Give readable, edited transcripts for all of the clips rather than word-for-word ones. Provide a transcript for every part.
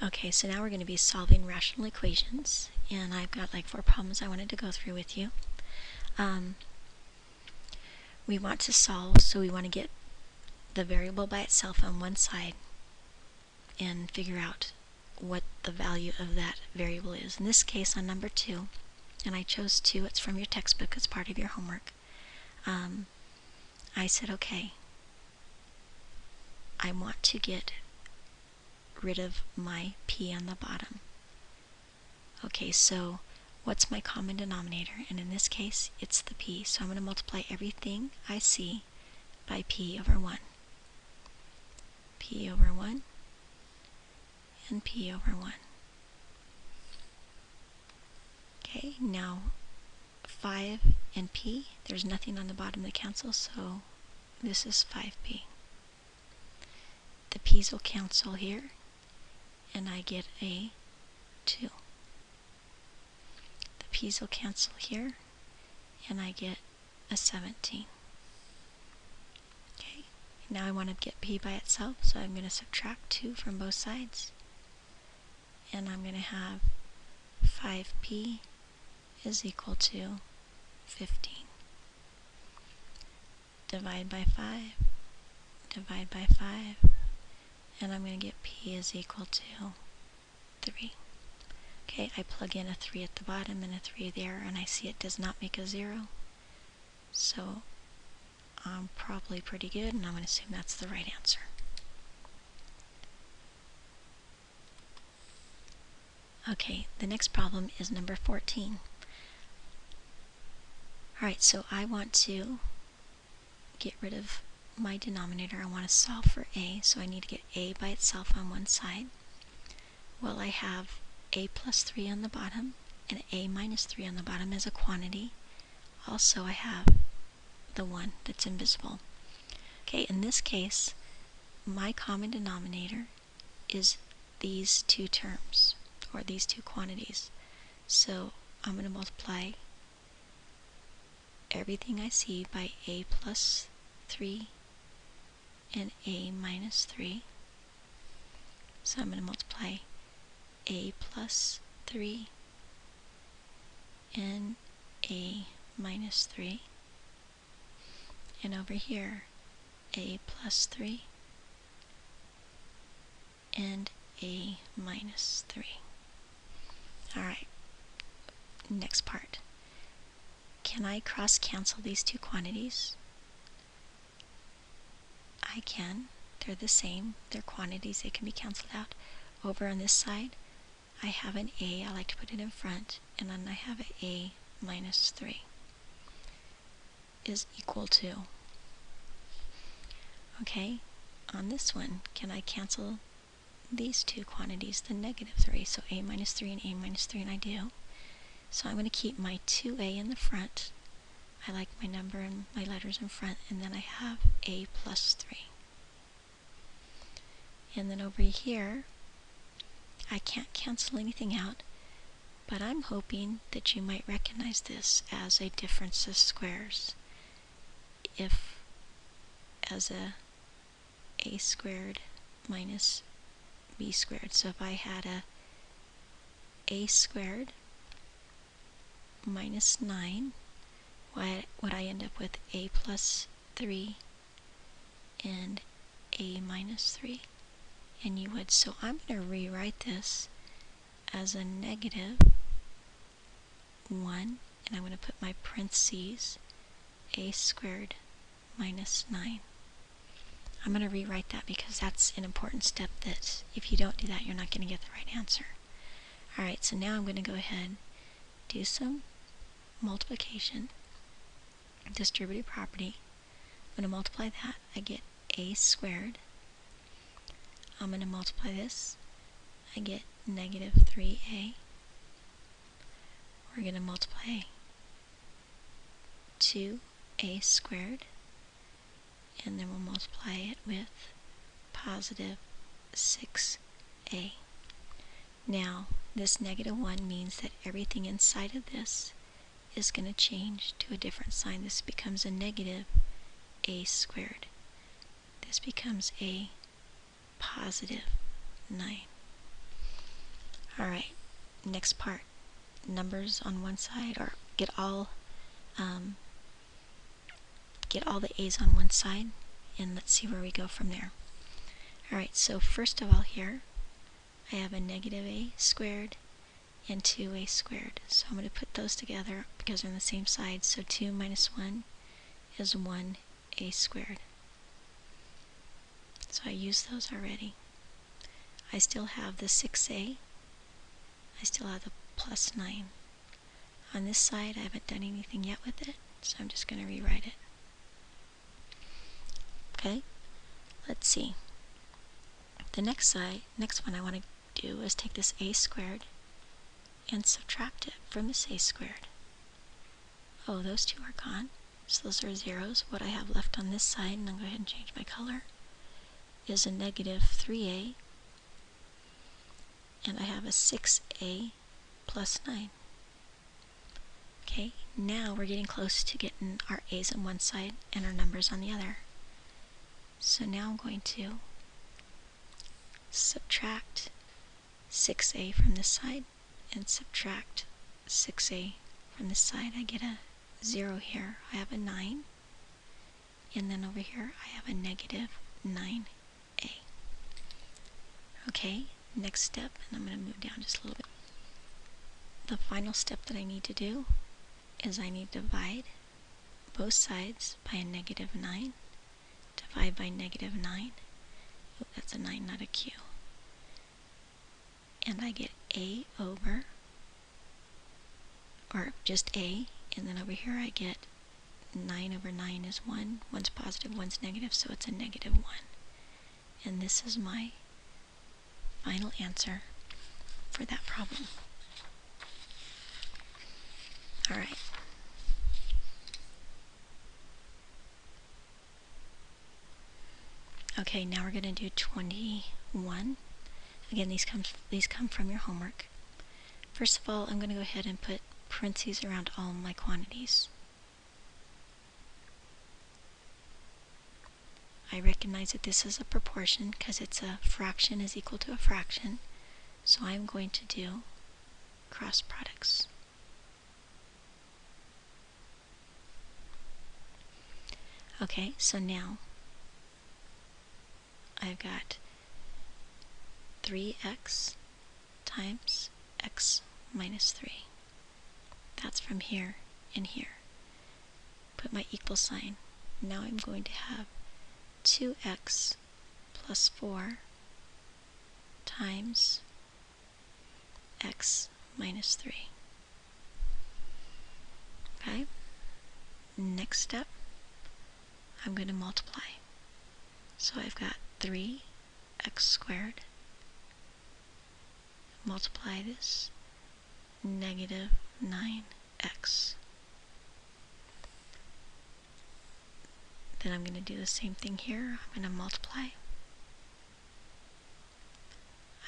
Okay, so now we're going to be solving rational equations, and I've got like 4 problems I wanted to go through with you. We want to solve, so we want to get the variable by itself on one side and figure out what the value of that variable is. In this case, on number 2, and I chose 2, it's from your textbook, it's part of your homework. I said, okay, I want to get rid of my p on the bottom. Okay, so what's my common denominator? And in this case, it's the p. So I'm going to multiply everything I see by p over 1. P over 1 and p over 1. Okay, now 5 and p, there's nothing on the bottom that cancels, so this is 5p. The p's will cancel here, and I get a 2. The p's will cancel here, and I get a 17. Okay, now I want to get p by itself, so I'm going to subtract 2 from both sides, and I'm going to have 5p is equal to 15. Divide by 5, divide by 5, and I'm going to get p is equal to 3. Okay, I plug in a 3 at the bottom and a 3 there, and I see it does not make a 0. So I'm probably pretty good, and I'm going to assume that's the right answer. Okay, the next problem is number 14. Alright, so I want to get rid of my denominator. I want to solve for a, so I need to get a by itself on one side. Well, I have a plus 3 on the bottom and a minus 3 on the bottom as a quantity. Also, I have the 1 that's invisible. Okay, in this case, my common denominator is these two terms, or these two quantities. So I'm going to multiply everything I see by a plus 3 and a minus 3. So I'm going to multiply a plus 3 and a minus 3. And over here, a plus 3 and a minus 3. Alright, next part. Can I cross-cancel these two quantities? I can. They're the same. They're quantities. They can be canceled out. Over on this side, I have an a. I like to put it in front. And then I have an a minus 3 is equal to. Okay, on this one, can I cancel these two quantities, the negative 3? So a minus 3 and a minus 3, and I do. So I'm going to keep my 2a in the front. I like my number and my letters in front, and then I have a plus 3. And then over here, I can't cancel anything out, but I'm hoping that you might recognize this as a difference of squares. If as a squared minus b squared. So if I had a squared minus 9, would I end up with a plus 3 and a minus 3? And you would. So I'm going to rewrite this as a negative 1, and I'm going to put my parentheses a squared minus 9. I'm going to rewrite that because that's an important step that if you don't do that, you're not going to get the right answer. Alright, so now I'm going to go ahead, do some multiplication, distributive property. I'm going to multiply that. I get a squared. I'm going to multiply this. I get negative 3a. We're going to multiply 2a squared, and then we'll multiply it with positive 6a. Now, this negative 1 means that everything inside of this is going to change to a different sign. This becomes a negative a squared. This becomes a positive 9. Alright, next part. Numbers on one side, or get all the a's on one side, and let's see where we go from there. Alright, so first of all here, I have a negative a squared and 2a squared. So I'm going to put those together because they're on the same side. So 2 minus 1 is 1a squared. So I used those already. I still have the 6a. I still have the plus 9. On this side, I haven't done anything yet with it, so I'm just going to rewrite it. Okay, let's see. The next one I want to do is take this a squared and subtract it from this a squared. Oh, those two are gone, so those are zeros. What I have left on this side, and I'll go ahead and change my color, is a negative 3a, and I have a 6a plus 9. Okay, now we're getting close to getting our a's on one side and our numbers on the other. So now I'm going to subtract 6a from this side and subtract 6a from this side. I get a 0 here. I have a 9. And then over here I have a negative 9a. Okay, next step, and I'm going to move down just a little bit. The final step that I need to do is I need to divide both sides by a negative 9. Divide by negative 9. Oh, that's a 9, not a q. And I get a over, or just a, and then over here I get 9 over 9 is 1. One's positive, one's negative, so it's a negative 1. And this is my final answer for that problem. Alright. Okay, now we're going to do 21. Again, these come from your homework. First of all, I'm going to go ahead and put parentheses around all my quantities. I recognize that this is a proportion because it's a fraction is equal to a fraction, so I'm going to do cross products. Okay, so now I've got 3x times x minus 3. That's from here and here. Put my equal sign. Now I'm going to have 2x plus 4 times x minus 3. Okay? Next step, I'm going to multiply. So I've got 3x squared, multiply this, negative 9x. Then I'm going to do the same thing here. I'm going to multiply.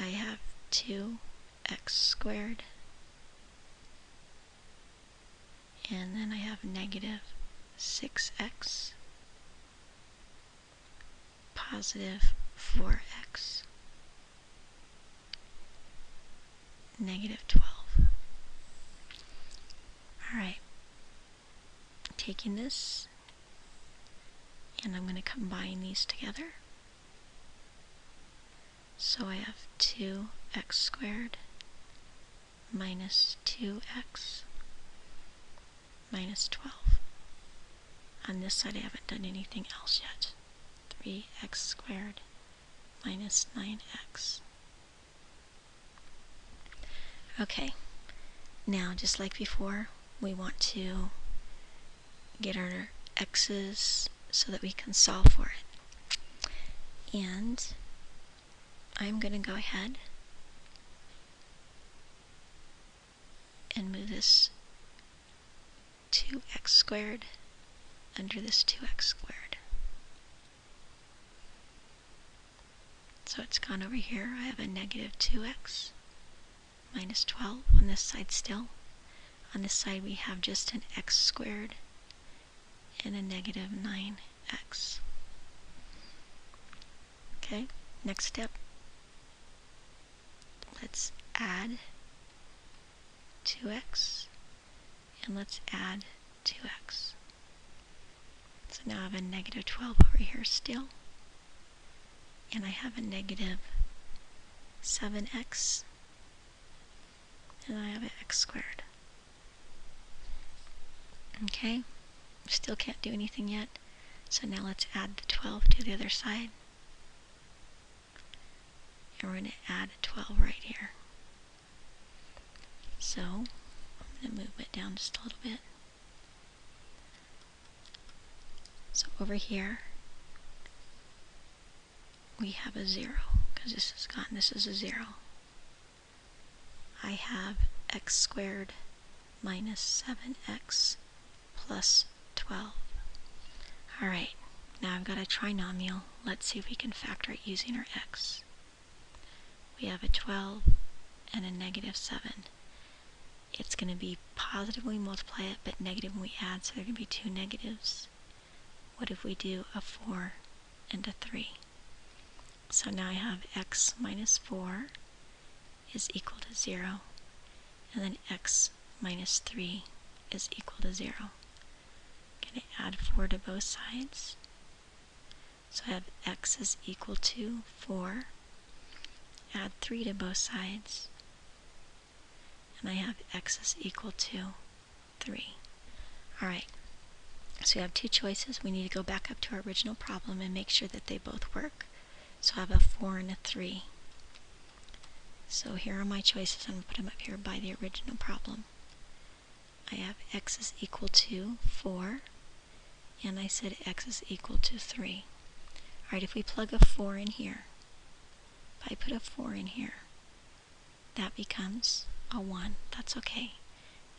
I have 2x squared, and then I have negative 6x, positive 4x, negative 12. Alright, taking this, and I'm going to combine these together. So I have 2x squared minus 2x minus 12. On this side I haven't done anything else yet. 3x squared minus 9x. Okay, now just like before, we want to get our x's so that we can solve for it. And I'm going to go ahead and move this 2x squared under this 2x squared. So it's gone over here. I have a negative 2x minus 12 on this side still. On this side we have just an x squared and a negative 9x. Okay, next step. Let's add 2x, and let's add 2x. So now I have a negative 12 over here still, and I have a negative 7x, and I have an x squared. Okay, still can't do anything yet, so now let's add the 12 to the other side. And we're going to add a 12 right here. So I'm going to move it down just a little bit. So over here we have a 0, because this is gone. This is a 0. I have x squared minus 7x plus 12. Alright, now I've got a trinomial. Let's see if we can factor it using our x. We have a 12 and a negative 7. It's going to be positive when we multiply it, but negative when we add, so there are going to be two negatives. What if we do a 4 and a 3? So now I have x minus 4 is equal to 0, and then x minus 3 is equal to 0. I'm going to add 4 to both sides. So I have x is equal to 4. Add 3 to both sides, and I have x is equal to 3. Alright, so we have two choices. We need to go back up to our original problem and make sure that they both work. So I have a 4 and a 3. So here are my choices. I'm going to put them up here by the original problem. I have x is equal to 4, and I said x is equal to 3. Alright, if we plug a 4 in here, if I put a 4 in here, that becomes a 1. That's okay.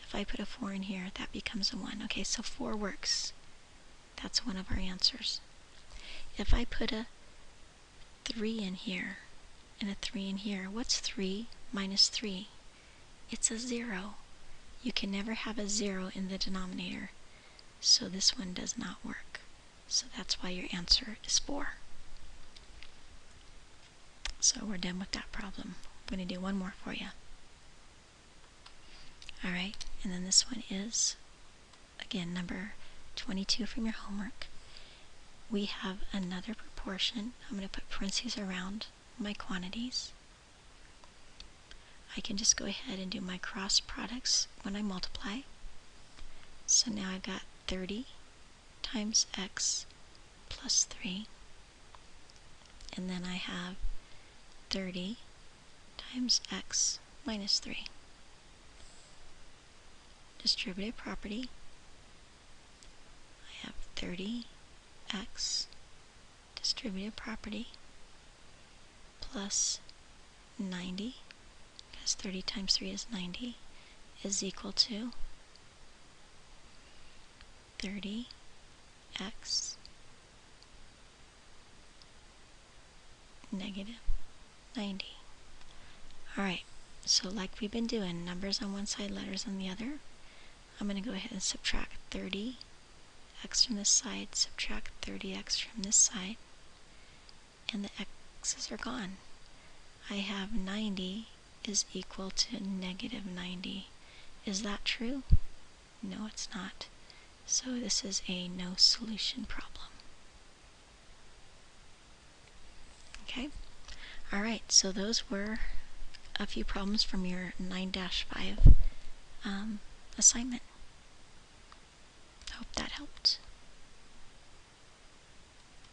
If I put a 4 in here, that becomes a 1. Okay, so 4 works. That's one of our answers. If I put a 3 in here and a 3 in here, what's 3 minus 3? It's a 0. You can never have a 0 in the denominator, so this one does not work. So that's why your answer is 4. So we're done with that problem. I'm going to do one more for you. Alright, and then this one is, again, number 22 from your homework. We have another proportion. I'm going to put parentheses around my quantities. I can just go ahead and do my cross products when I multiply. So now I've got 30 times x plus 3, and then I have 30 times x minus 3. Distributive property. I have 30x distributive property plus 90, because 30 times 3 is 90, is equal to 30x negative 90. Alright, so like we've been doing, numbers on one side, letters on the other, I'm going to go ahead and subtract 30x from this side, subtract 30x from this side, and the x's are gone. I have 90 is equal to negative 90. Is that true? No, it's not. So this is a no solution problem. Okay? Alright, so those were a few problems from your 9-5 assignment.